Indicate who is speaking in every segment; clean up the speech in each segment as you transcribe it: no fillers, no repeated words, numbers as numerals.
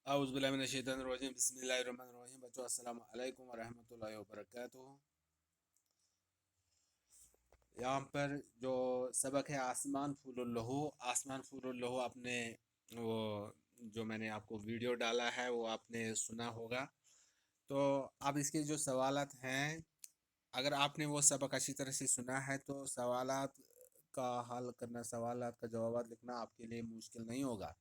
Speaker 1: औज़ु बिल्लाहि मिनश्शैतानिर्रजीम बिस्मिल्लाहिर्रहमानिर्रहीम। बच्चों अस्सलाम वालेकुम वरहमतुल्लाहि वबरकातुहू। यहाँ पर जो सबक है आसमान फूलुल लहू आपने वो जो मैंने आपको वीडियो डाला है वो आपने सुना होगा। तो अब इसके जो सवालात हैं, अगर आपने वो सबक अच्छी तरह से सुना है तो सवालात का हल करना, सवालात का जवाब लिखना आपके लिए मुश्किल नहीं होगा।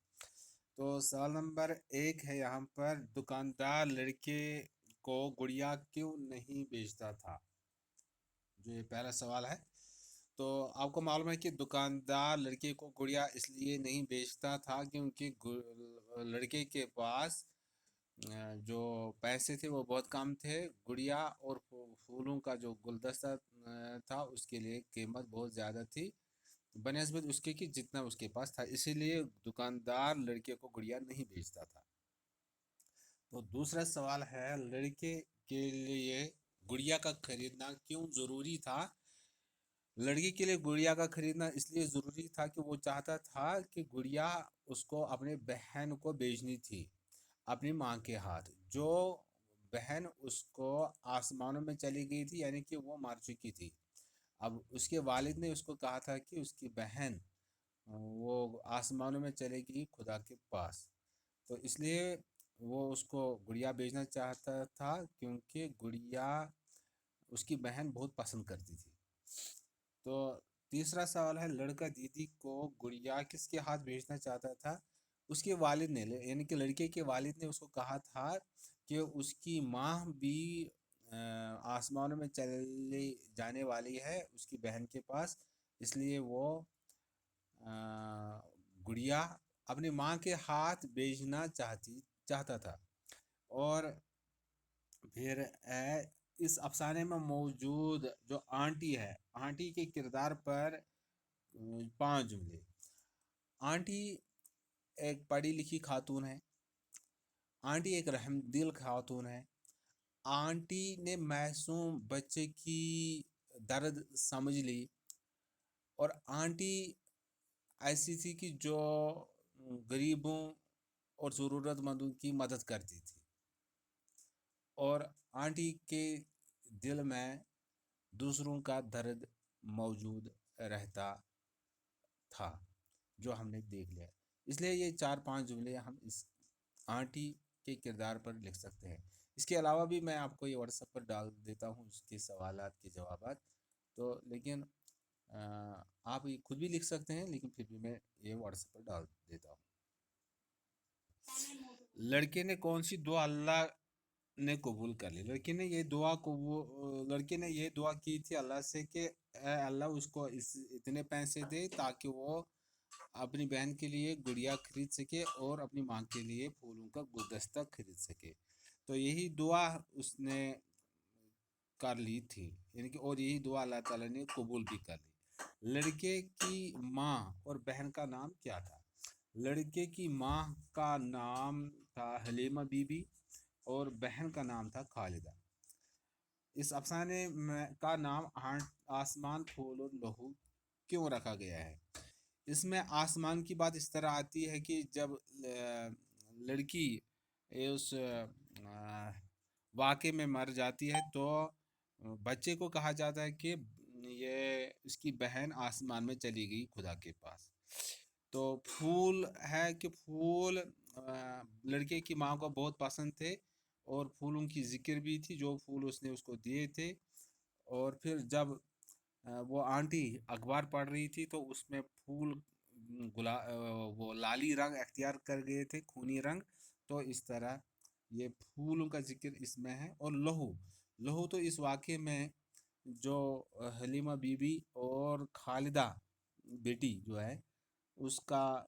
Speaker 1: तो सवाल नंबर 1 है यहाँ पर, दुकानदार लड़के को गुड़िया क्यों नहीं बेचता था? जो ये पहला सवाल है। तो आपको मालूम है कि दुकानदार लड़के को गुड़िया इसलिए नहीं बेचता था क्योंकि लड़के के पास जो पैसे थे वो बहुत कम थे। गुड़िया और फूलों का जो गुलदस्ता था उसके लिए कीमत बहुत ज़्यादा थी बनिस्बत उसके कि जितना उसके पास था, इसीलिए दुकानदार लड़के को गुड़िया नहीं बेचता था। तो दूसरा सवाल है, लड़के के लिए गुड़िया का खरीदना क्यों ज़रूरी था? लड़की के लिए गुड़िया का खरीदना इसलिए ज़रूरी था कि वो चाहता था कि गुड़िया उसको अपने बहन को बेचनी थी अपनी माँ के हाथ। जो बहन उसको आसमानों में चली गई थी, यानी कि वो मर चुकी थी। अब उसके वालिद ने उसको कहा था कि उसकी बहन वो आसमानों में चलेगी खुदा के पास। तो इसलिए वो उसको गुड़िया बेचना चाहता था क्योंकि गुड़िया उसकी बहन बहुत पसंद करती थी। तो तीसरा सवाल है, लड़का दीदी को गुड़िया किसके हाथ भेजना चाहता था? उसके वालिद ने, यानी कि लड़के के वालिद ने उसको कहा था कि उसकी माँ भी आसमानों में चली जाने वाली है उसकी बहन के पास, इसलिए वो गुड़िया अपनी माँ के हाथ भेजना चाहता था। और फिर इस अफसाने में मौजूद जो आंटी है, आंटी के किरदार पर 5 जुमले। आंटी एक पढ़ी लिखी खातून है। आंटी एक रहमदिल खातून है। आंटी ने मासूम बच्चे की दर्द समझ ली। और आंटी ऐसी थी कि जो गरीबों और ज़रूरतमंदों की मदद करती थी। और आंटी के दिल में दूसरों का दर्द मौजूद रहता था, जो हमने देख लिया। इसलिए ये 4-5 जुमले हम इस आंटी के किरदार पर लिख सकते हैं। इसके अलावा भी मैं आपको ये व्हाट्सएप पर डाल देता हूँ उसके सवालात के जवाबात। तो लेकिन आप ये खुद भी लिख सकते हैं, लेकिन फिर भी मैं ये व्हाट्सएप पर डाल देता हूँ। लड़के ने कौन सी दुआ अल्लाह ने कबूल कर ली? लड़के ने ये दुआ की थी अल्लाह से कि ए अल्लाह उसको इतने पैसे दे ताकि वो अपनी बहन के लिए गुड़िया खरीद सके और अपनी माँ के लिए फूलों का गुलदस्ता खरीद सके। तो यही दुआ उसने कर ली थी, यानी कि और यही दुआ अल्लाह ताला ने कबूल भी कर ली। लड़के की माँ और बहन का नाम क्या था? लड़के की माँ का नाम था हलीमा बीबी और बहन का नाम था खालिदा। इस अफसाने में का नाम आसमान फूल और लहू क्यों रखा गया है? इसमें आसमान की बात इस तरह आती है कि जब लड़की उस वाक़े में मर जाती है तो बच्चे को कहा जाता है कि ये इसकी बहन आसमान में चली गई खुदा के पास। तो फूल है कि फूल लड़के की माँ को बहुत पसंद थे और फूलों की जिक्र भी थी जो फूल उसने उसको दिए थे। और फिर जब वो आंटी अखबार पढ़ रही थी तो उसमें फूल वो लाली रंग अख्तियार कर गए थे, खूनी रंग। तो इस तरह ये फूलों का जिक्र इसमें है। और लहू, लहू तो इस वाक़े में जो हलीमा बीबी और खालिदा बेटी जो है उसका,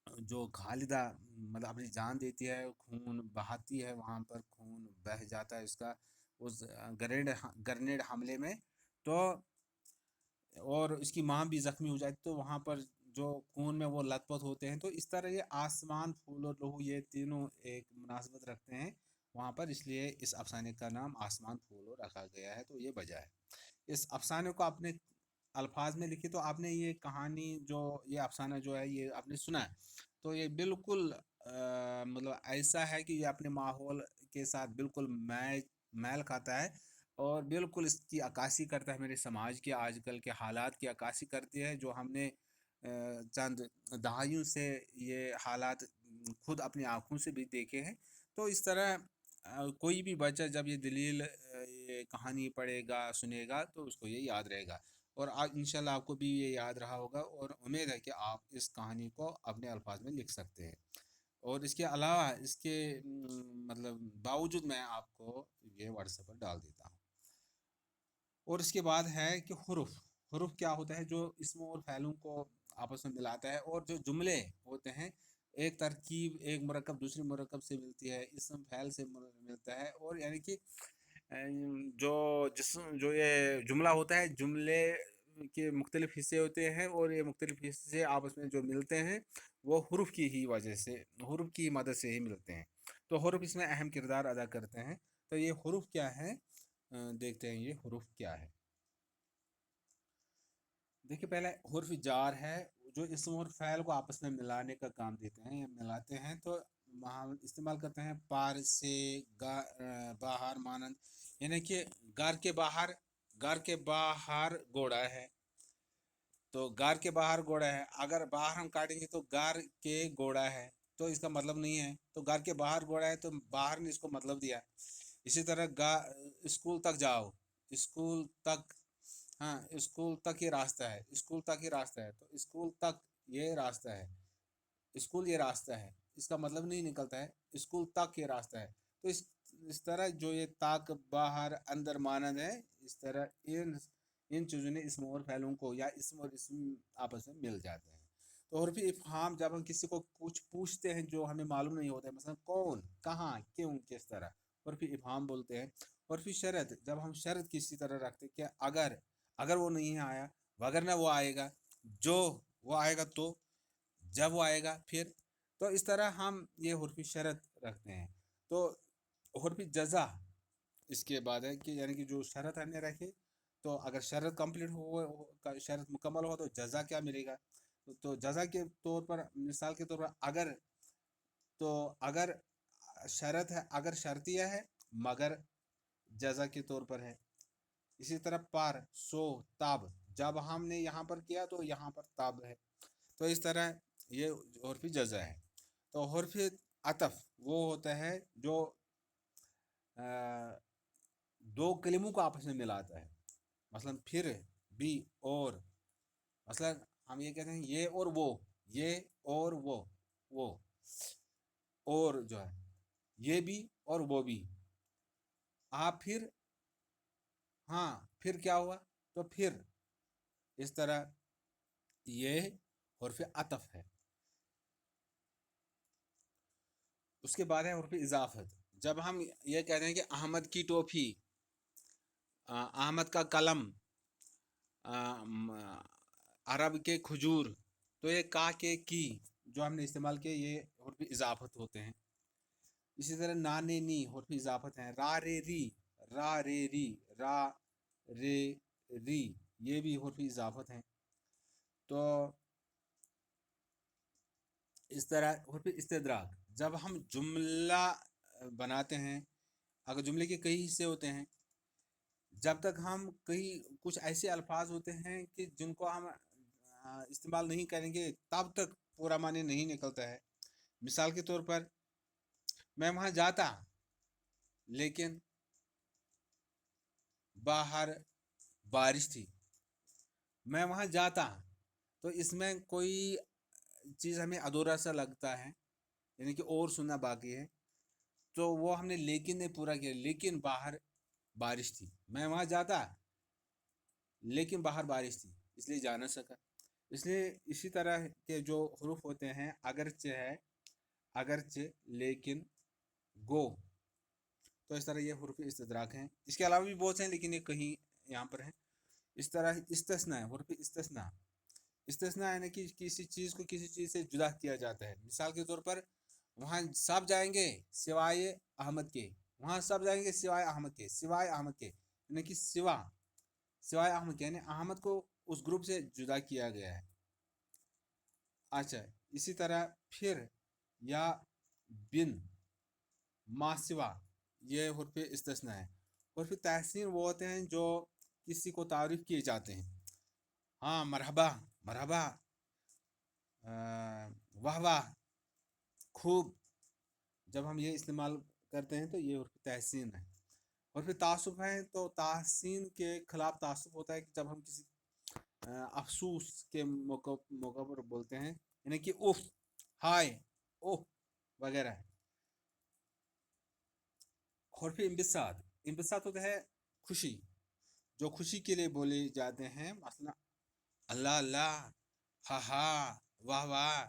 Speaker 1: जो खालिदा मतलब अपनी जान देती है, खून बहाती है, वहाँ पर खून बह जाता है उसका उस ग्रेनेड हमले में। तो और इसकी माँ भी ज़ख्मी हो जाती, तो वहाँ पर जो खून में वो लथपथ होते हैं। तो इस तरह ये आसमान फूल और लहू ये तीनों एक मुनासबत रखते हैं वहाँ पर, इसलिए इस अफसाने का नाम आसमान फूल रखा गया है। तो ये वजह है। इस अफसाने को आपने अल्फाज में लिखी, तो आपने ये कहानी जो ये अफसाना जो है ये आपने सुना है, तो ये बिल्कुल मतलब मतलब ऐसा है कि ये अपने माहौल के साथ बिल्कुल मैल खाता है और बिल्कुल इसकी अक्कासी करता है, मेरे समाज के आजकल के हालात की अक्कासी करती है, जो हमने चंद दहाइयों से ये हालात खुद अपनी आंखों से भी देखे हैं। तो इस तरह कोई भी बच्चा जब ये दलील ये कहानी पढ़ेगा सुनेगा तो उसको ये याद रहेगा, और आज इंशाल्लाह आपको भी ये याद रहा होगा, और उम्मीद है कि आप इस कहानी को अपने अल्फाज में लिख सकते हैं। और इसके अलावा इसके मतलब बावजूद मैं आपको ये व्हाट्सएप पर डाल देता हूँ। और इसके बाद है कि हुरुफ। हुरुफ क्या होता है? जो इसमों और फ़ैलों को आपस में मिलाता है, और जो जुमले होते हैं, एक तरकीब एक मुरक्कब दूसरे मुरक्कब से मिलती है, इसम फ़ैल से मिलता है, और यानी कि जो ये जुमला होता है, जुमले के मुख्तलिफ हिस्से होते हैं, और ये मुख्तलिफ हिस्से आपस में जो मिलते हैं वो हुरुफ की ही वजह से, हुरुफ की मदद से ही मिलते हैं। तो हुरुफ इसमें अहम किरदार अदा करते हैं। तो ये हुरुफ क्या है, देखते हैं ये हुरुफ क्या है। देखिए, पहले हुर्फ जार है, जो इसम और फ़ैल को आपस में मिलाने का काम देते हैं या मिलाते हैं। तो वहाँ इस्तेमाल करते हैं पार से, बाहर मानंद, यानी कि घर के बाहर घोड़ा है, तो घर के बाहर घोड़ा है, अगर बाहर हम काटेंगे तो घर के घोड़ा है, तो इसका मतलब नहीं है। तो घर के बाहर घोड़ा है तो बाहर ने इसको मतलब दिया। इसी तरह स्कूल तक जाओ, स्कूल तक, हाँ स्कूल तक ये रास्ता है, स्कूल तक ये रास्ता है, तो स्कूल तक ये रास्ता है, स्कूल ये रास्ता है, इसका मतलब नहीं निकलता है स्कूल तक ये रास्ता है। तो इस तरह जो ये ताक बाहर अंदर मानद है, इस तरह इन चीज़ों ने इसम और फैलों को या इसम और इसम आपस में मिल जाते हैं। तो और फिर इफ़हाम, जब हम किसी को कुछ पूछते हैं जो हमें मालूम नहीं होता है, मतलब कौन, कहाँ, क्यों, किस तरह, और फिर इफ़हाम बोलते हैं। और फिर शर्त, जब हम शर्त किसी तरह रखते हैं कि अगर अगर वो नहीं आया, वगर ना वो आएगा, जो वो आएगा तो, जब वो आएगा फिर, तो इस तरह हम ये हुर्फी शरत रखते हैं। तो हुर्फी जज़ा इसके बाद है कि यानी कि जो शरत हमने रखी, तो अगर शरत कंप्लीट शरत मुकम्मल हो तो जज़ा क्या मिलेगा। तो जज़ा के तौर पर, मिसाल के तौर पर, अगर, तो अगर शरत है, अगर शर्तिया है, मगर जज़ा के तौर पर है। इसी तरह पर, सो, तब, जब हमने यहाँ पर किया तो यहाँ पर तब है। तो इस तरह ये हर्फ़ी जज़ा है। तो हर्फ़ी अतफ़ वो होता है जो दो कलिमों को आपस में मिलाता है, मसलन फिर भी, और, मसलन हम ये कहते हैं ये और वो, ये और वो, और जो है ये भी और वो भी, आप फिर, हाँ फिर क्या हुआ, तो फिर, इस तरह ये हर्फ़ अतफ़ है। उसके बाद है हर्फ़ इज़ाफ़त। जब हम ये कहते हैं कि अहमद की टोपी, अहमद का कलम, अरब के खजूर, तो ये का के की जो हमने इस्तेमाल किए, ये हर्फ़ इज़ाफ़त होते हैं। इसी तरह नाने नी हर्फ़ इज़ाफ़त हैं। रा रे री, रा रे री, रा रे री, ये भी हर्फ़ इज़ाफ़त हैं। तो इस तरह हर्फ़ इस्तिदराक, जब हम जुमला बनाते हैं, अगर जुमले के कई हिस्से होते हैं, जब तक हम कई कुछ ऐसे अल्फाज होते हैं कि जिनको हम इस्तेमाल नहीं करेंगे, तब तक पूरा माने नहीं निकलता है। मिसाल के तौर पर, मैं वहाँ जाता लेकिन बाहर बारिश थी। मैं वहाँ जाता, तो इसमें कोई चीज़ हमें अधूरा सा लगता है, यानी कि और सुनना बाकी है। तो वो हमने लेकिन ने पूरा किया, लेकिन बाहर बारिश थी। मैं वहाँ जाता लेकिन बाहर बारिश थी, इसलिए जा ना सका। इसलिए इसी तरह के जो हरूफ होते हैं, अगरचे है, अगरचे, लेकिन, गो, तो इस तरह ये हरूफ इस्तदराक हैं। इसके अलावा भी बहुत से हैं लेकिन ये कहीं यहाँ पर हैं। इस तरह इस्तिस्ना है, हरूफ इस्तिस्ना। इस्तिस्ना यानी कि किसी चीज़ को किसी चीज़ से जुदा किया जाता है। मिसाल के तौर पर, वहाँ सब जाएंगे सिवाय अहमद के, वहाँ सब जाएंगे सिवाय अहमद के, सिवाय अहमद के, यानी कि सिवाय अहमद के, यानी अहमद को उस ग्रुप से जुदा किया गया है। अच्छा, इसी तरह फिर, या बिन, मासिवा, ये हुर्फ इस्तिस्ना है। हुर्फ तहसीन वो होते हैं जो किसी को तारीफ किए जाते हैं। हाँ, मरहबा, मरहबा, वाह वाह, खूब, जब हम ये इस्तेमाल करते हैं तो ये हुर्फ तहसीन है। और फिर तासुब है तो तहसीन के खिलाफ तासुब होता है कि जब हम किसी अफसोस के मौका पर बोलते हैं, यानी कि उफ, हाय, ओह वगैरह। और फिर इम्बिसात, इम्बिसात होता है खुशी, जो खुशी के लिए बोले जाते हैं, मसला अल्लाह अल्लाह, हा हा, वाह वाह।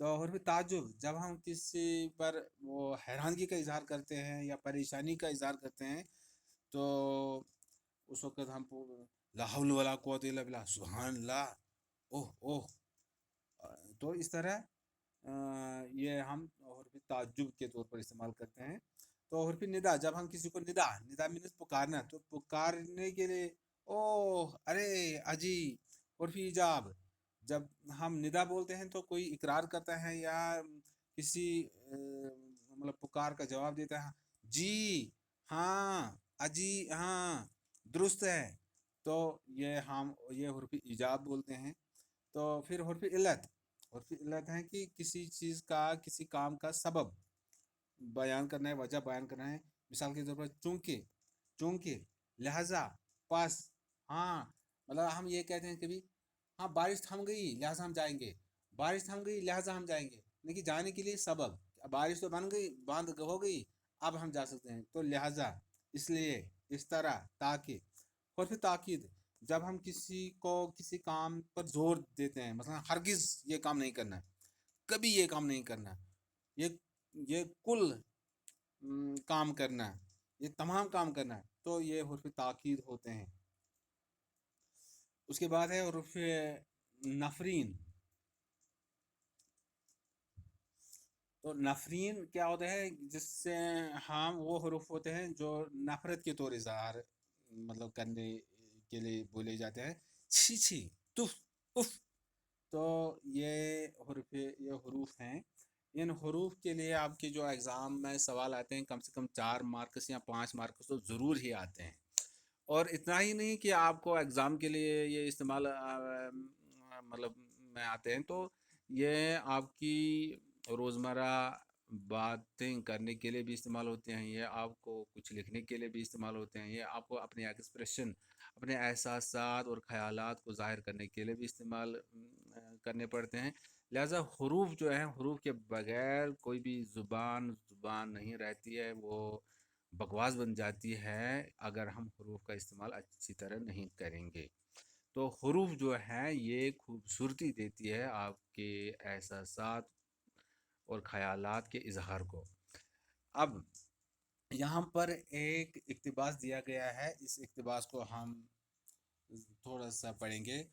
Speaker 1: तो और फिर ताजुब, जब हम किसी पर वो हैरानगी का इजहार करते हैं या परेशानी का इजहार करते हैं, तो उस वक्त हम ला हौल वला कुव्वत इल्ला बिल्लाह, सुभान अल्लाह, ओह ओह। तो इस तरह ये हम और फिर ताज्जुब के तौर पर इस्तेमाल करते हैं। तो और फिर निदा, जब हम किसी को निदा, निदा मीन्स पुकारना, तो पुकारने के लिए ओह, अरे, अजी। और फिर इजाब, जब हम निदा बोलते हैं तो कोई इकरार करता है या किसी मतलब पुकार का जवाब देता है, जी, हाँ, अजी, हाँ, दुरुस्त है। तो ये हुर्फ इजाब बोलते हैं। तो फिर हुर्फ इल्लत, हुर्फ इल्लत है कि किसी चीज़ का, किसी काम का सबब बयान करना है, वजह बयान करना है। मिसाल के तौर पर चूंकि, चूंकि, लिहाजा, पास, हाँ, मतलब हम ये कहते हैं कभी, हाँ बारिश थम गई लिहाजा हम जाएंगे, बारिश थम गई लिहाजा हम जाएंगे, लेकिन जाने के लिए सबब, बारिश तो बन गई, बांध हो गई, अब हम जा सकते हैं, तो लिहाजा, इसलिए, इस तरह, ताकि। और फिर ताकीद, जब हम किसी को किसी काम पर जोर देते हैं, मतलब हरगिज ये काम नहीं करना, कभी ये काम नहीं करना, ये ये कुल काम करना है, ये तमाम काम करना है, तो ये हुर्फ ताकीद होते हैं। उसके बाद है हुर्फ नफरीन। तो नफरीन क्या होता है, जिससे हम वो हुर्फ होते हैं जो नफरत के तौर इजहार मतलब करने के लिए बोले जाते हैं, छी छी, तुफ, उफ। तो ये ये हरूफ हैं। इन हरूफ के लिए आपके जो एग्ज़ाम में सवाल आते हैं, कम से कम 4 मार्क्स या 5 मार्क्स तो ज़रूर ही आते हैं। और इतना ही नहीं कि आपको एग्ज़ाम के लिए ये इस्तेमाल मतलब में आते हैं, तो ये आपकी रोज़मर्रा बातें करने के लिए भी इस्तेमाल होते हैं, ये आपको कुछ लिखने के लिए भी इस्तेमाल होते हैं, ये आपको अपने एक्सप्रेशन, अपने एहसासात और ख़यालात को ज़ाहिर करने के लिए भी इस्तेमाल करने पड़ते हैं। लिहाजा हरूफ जो है, हरूफ के बगैर कोई भी ज़ुबान नहीं रहती है, वो बकवास बन जाती है अगर हम हरूफ का इस्तेमाल अच्छी तरह नहीं करेंगे। तो हरूफ जो है ये खूबसूरती देती है आपके एहसासात और ख़यालात के इजहार को। अब यहाँ पर एक इक्तिबास दिया गया है, इस इक्तिबास को हम थोड़ा सा पढ़ेंगे।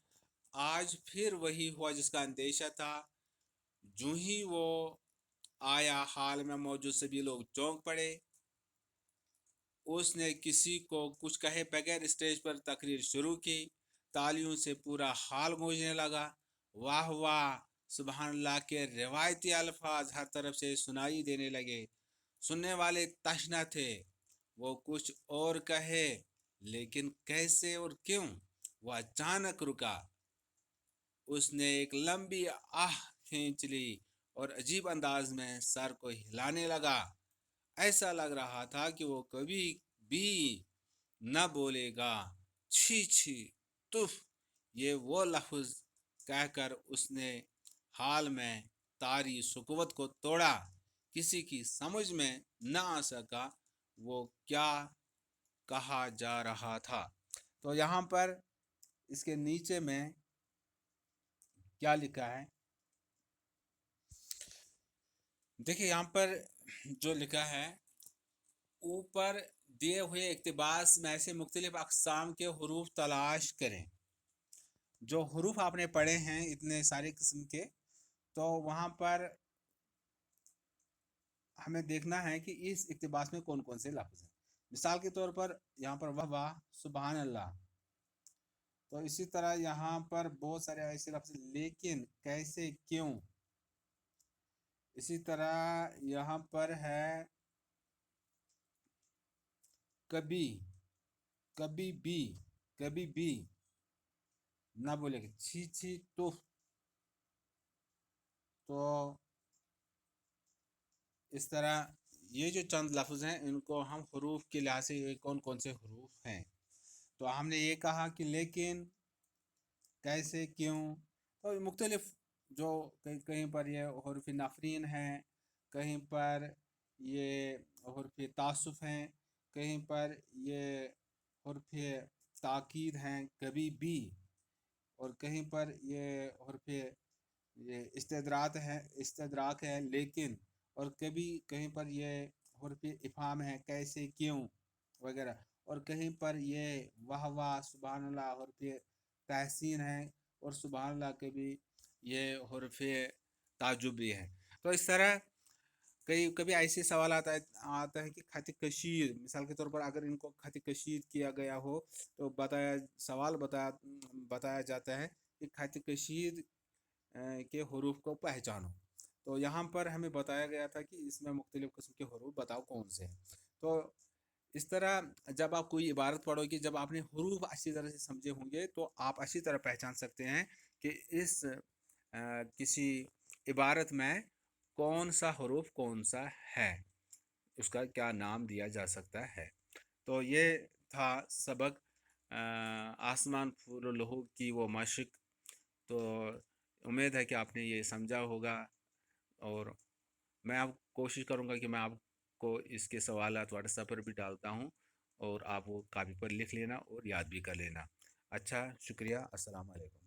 Speaker 1: आज फिर वही हुआ जिसका अंदेशा था, जो ही वो आया हाल में मौजूद सभी लोग चौंक पड़े। उसने किसी को कुछ कहे बगैर स्टेज पर तकरीर शुरू की, तालियों से पूरा हाल गूंजने लगा। वाह वाह, सुबहान अल्लाह के रिवायती अल्फाज हर तरफ से सुनाई देने लगे। सुनने वाले तशना थे वो कुछ और कहे, लेकिन कैसे और क्यों। वह अचानक रुका, उसने एक लंबी आह खींच ली और अजीब अंदाज में सर को हिलाने लगा। ऐसा लग रहा था कि वो कभी भी न बोलेगा। छी छी, तुफ, ये वो लफ्ज कहकर उसने हाल में तारी सुकवत को तोड़ा। किसी की समझ में न आ सका वो क्या कहा जा रहा था। तो यहाँ पर इसके नीचे में क्या लिखा है, देखिए यहाँ पर जो लिखा है, ऊपर दिए हुए इक्तिबास में से मुख्तलिफ अक़साम के हरूफ तलाश करें। जो हरूफ आपने पढ़े हैं इतने सारे किस्म के, तो वहाँ पर हमें देखना है कि इस इक्तिबास में कौन कौन से लफ्ज़ हैं। मिसाल के तौर पर यहाँ पर वाह वाह, सुबहान अल्लाह। तो इसी तरह यहाँ पर बहुत सारे ऐसे लफ्ज़, लेकिन, कैसे, क्यों, इसी तरह यहाँ पर है कभी, कभी भी, कभी भी ना बोलेंगे, छी छी तो इस तरह ये जो चंद लफ्ज़ हैं इनको हम हरूफ के लिहाज से ये कौन कौन से हरूफ हैं। तो हमने ये कहा कि लेकिन, कैसे, क्यों, तो मुख्तलिफ जो कहीं पर ये हरूफ नफरीन हैं, कहीं पर ये हरूफ तासुफ हैं, कहीं पर ये हरूफ ताकीद हैं, कभी भी, और कहीं पर ये हरूफ ये इस्तदराक है लेकिन, और कभी कहीं पर ये हरफ इफ़हाम है, कैसे, क्यों, वगैरह, और कहीं पर ये वाह वाह सुबहान अल्लाह हरफ तहसीन है, और सुबहान अल्लाह के भी ये हरफ ताजुब भी है। तो इस तरह कई कभी ऐसे सवाल आता है कि खत कशीर, मिसाल के तौर पर अगर इनको खत कशीर किया गया हो तो बताया जाता है कि खत कशीर के हरूफ को पहचानो। तो यहाँ पर हमें बताया गया था कि इसमें मुख्तलिफ़ किस्म के हरूफ बताओ कौन से हैं। तो इस तरह जब आप कोई इबारत पढ़ोगे, जब आपने हरूफ अच्छी तरह से समझे होंगे तो आप अच्छी तरह पहचान सकते हैं कि इस किसी इबारत में कौन सा हरूफ कौन सा है, उसका क्या नाम दिया जा सकता है। तो ये था सबक आसमान फूल लहू की वो मशक। तो उम्मीद है कि आपने ये समझा होगा, और मैं अब कोशिश करूँगा कि मैं आपको इसके सवालात व्हाट्सएप पर भी डालता हूँ, और आप वो कापी पर लिख लेना और याद भी कर लेना। अच्छा, शुक्रिया, अस्सलाम वालेकुम।